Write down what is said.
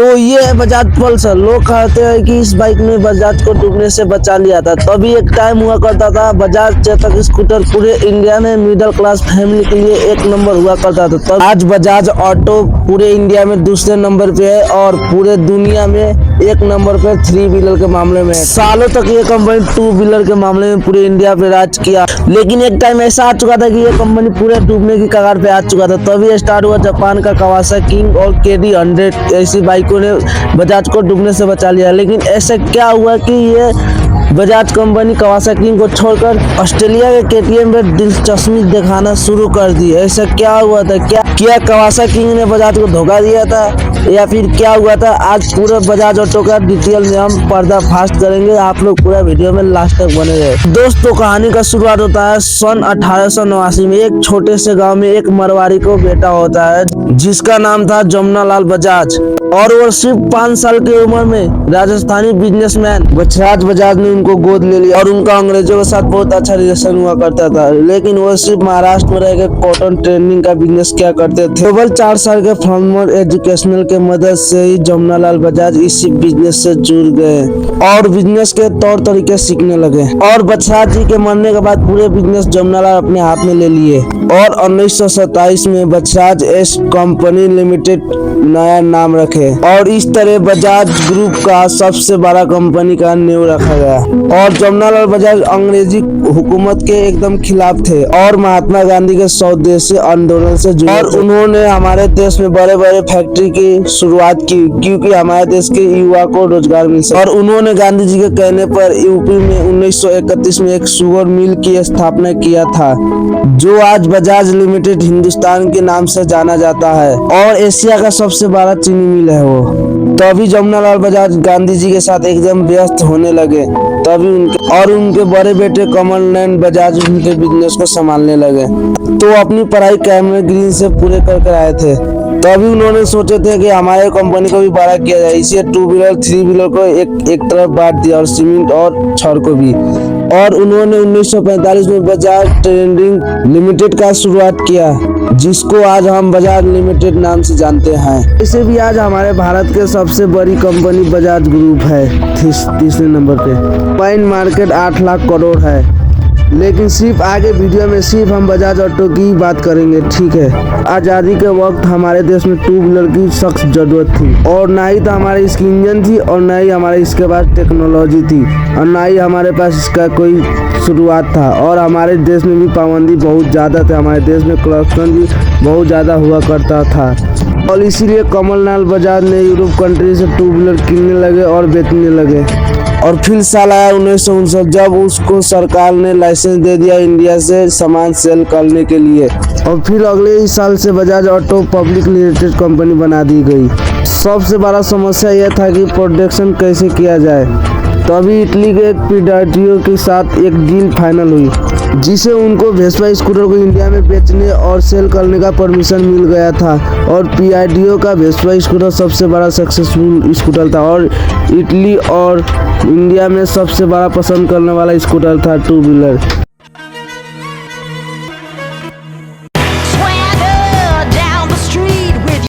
तो ये है बजाज पल्सर। लोग कहते हैं कि इस बाइक ने बजाज को डूबने से बचा लिया था। तभी एक टाइम हुआ करता था बजाज चेतक स्कूटर पूरे इंडिया में मिडिल क्लास फैमिली के लिए एक नंबर हुआ करता था। तब आज बजाज ऑटो पूरे इंडिया में दूसरे नंबर पे है और पूरे दुनिया में एक नंबर पे 3 व्हीलर के मामले में है। सालों तक ये कंपनी 2 व्हीलर के मामले में पूरे इंडिया पे राज किया, लेकिन एक टाइम ऐसा आ चुका था कि ये कंपनी पूरे डूबने की कगार पे आ चुका था। तभी स्टार्ट हुआ जापान का कावासाकी किंग और KD100 ऐसी बाइकों ने बजाज को डूबने से बचा लिया। लेकिन ऐसा क्या हुआ कि ये बजाज कंपनी कावासाकी को छोड़कर ऑस्ट्रेलिया के KTM में दिलचस्पी दिखाना शुरू कर दी। ऐसा क्या हुआ था? क्या कावासाकी ने बजाज को धोखा दिया था या फिर क्या हुआ था? आज पूरे बजाज ऑटो का डिटेल में हम पर्दाफाश करेंगे। आप लोग पूरा वीडियो में लास्ट तक बने रहे। दोस्तों, कहानी का शुरुआत होता है सन 1889 में। एक छोटे से गांव में एक मरवाड़ी को बेटा होता है जिसका नाम था जमुना लाल बजाज, और वो सिर्फ 5 साल की उम्र में राजस्थानी बिजनेसमैन बछराज बजाज ने उनको गोद ले लिया और उनका अंग्रेजों के साथ बहुत अच्छा रिलेशन हुआ करता था। लेकिन वो सिर्फ महाराष्ट्र में रहकर कॉटन ट्रेडिंग का बिजनेस किया करते थे। केवल 4 साल के फार्मर एजुकेशनल के मदद से ही जमुना लाल बजाज इसी बिजनेस से जुड़ गए और बिजनेस के तौर तरीके सीखने लगे। और बछराज जी के मरने के बाद पूरे बिजनेस जमुना लाल अपने हाथ में ले लिए और 1927 में बछराज एस कंपनी लिमिटेड नया नाम रखे और इस तरह बजाज ग्रुप का सबसे बड़ा कंपनी का नींव रखा गया। और जमुना लाल बजाज अंग्रेजी हुकूमत के एकदम खिलाफ थे और महात्मा गांधी के स्वदेशी आंदोलन से जुड़े और उन्होंने हमारे देश में बड़े बड़े फैक्ट्री की शुरुआत की क्योंकि हमारे देश के युवा को रोजगार मिल सके। और उन्होंने गांधी जी के कहने पर यूपी में 1931 में एक शुगर मिल की स्थापना किया था जो आज बजाज लिमिटेड हिंदुस्तान के नाम से जाना जाता है और एशिया का सबसे बड़ा चीनी मिल है वो। तभी जमुना लाल बजाज गांधी जी के साथ एकदम व्यस्त होने लगे। तभी उनके बड़े बेटे कमल नयन बजाज उनके बिजनेस को संभालने लगे। तो अपनी पढ़ाई कैमरे ग्रीन से पूरे कर आए थे। तभी उन्होंने सोचे थे कि हमारे कंपनी को भी बड़ा किया जाए, इसे 2 व्हीलर 3 व्हीलर को एक तरफ बांट दिया और सीमेंट और छड़ को भी। और उन्होंने 1945 में बजाज ट्रेडिंग लिमिटेड का शुरुआत किया जिसको आज हम बजाज लिमिटेड नाम से जानते हैं। इसे भी आज हमारे भारत के सबसे बड़ी कंपनी बजाज ग्रुप है, तीसरे नंबर पे। वाइन मार्केट 8 लाख करोड़ है। लेकिन सिर्फ आगे वीडियो में सिर्फ हम बजाज ऑटो की बात करेंगे, ठीक है। आज़ादी के वक्त हमारे देश में 2 व्हीलर की सख्त जरूरत थी और ना ही तो हमारे इसकी इंजन थी और ना ही हमारे इसके पास टेक्नोलॉजी थी और ना ही हमारे पास इसका कोई शुरुआत था। और हमारे देश में भी पाबंदी बहुत ज़्यादा थी, हमारे देश में करप्शन भी बहुत ज़्यादा हुआ करता था। और इसीलिए कमल लाल बजाज ने यूरोप कंट्री से 2 व्हीलर किनने लगे और बेचने लगे। और फिर साल आया 1959 जब उसको सरकार ने लाइसेंस दे दिया इंडिया से सामान सेल करने के लिए। और फिर अगले ही साल से Bajaj auto public limited company बना दी गई। सबसे बड़ा समस्या यह था कि प्रोडक्शन कैसे किया जाए। तभी इटली के एक पीडाटियो के साथ एक डील फाइनल हुई जिसे उनको वेस्पा स्कूटर को इंडिया में बेचने और सेल करने का परमिशन मिल गया था। और पीडाटियो का वेस्पा स्कूटर सबसे बड़ा सक्सेसफुल स्कूटर था और इटली और इंडिया में सबसे बड़ा पसंद करने वाला स्कूटर था 2 व्हीलर।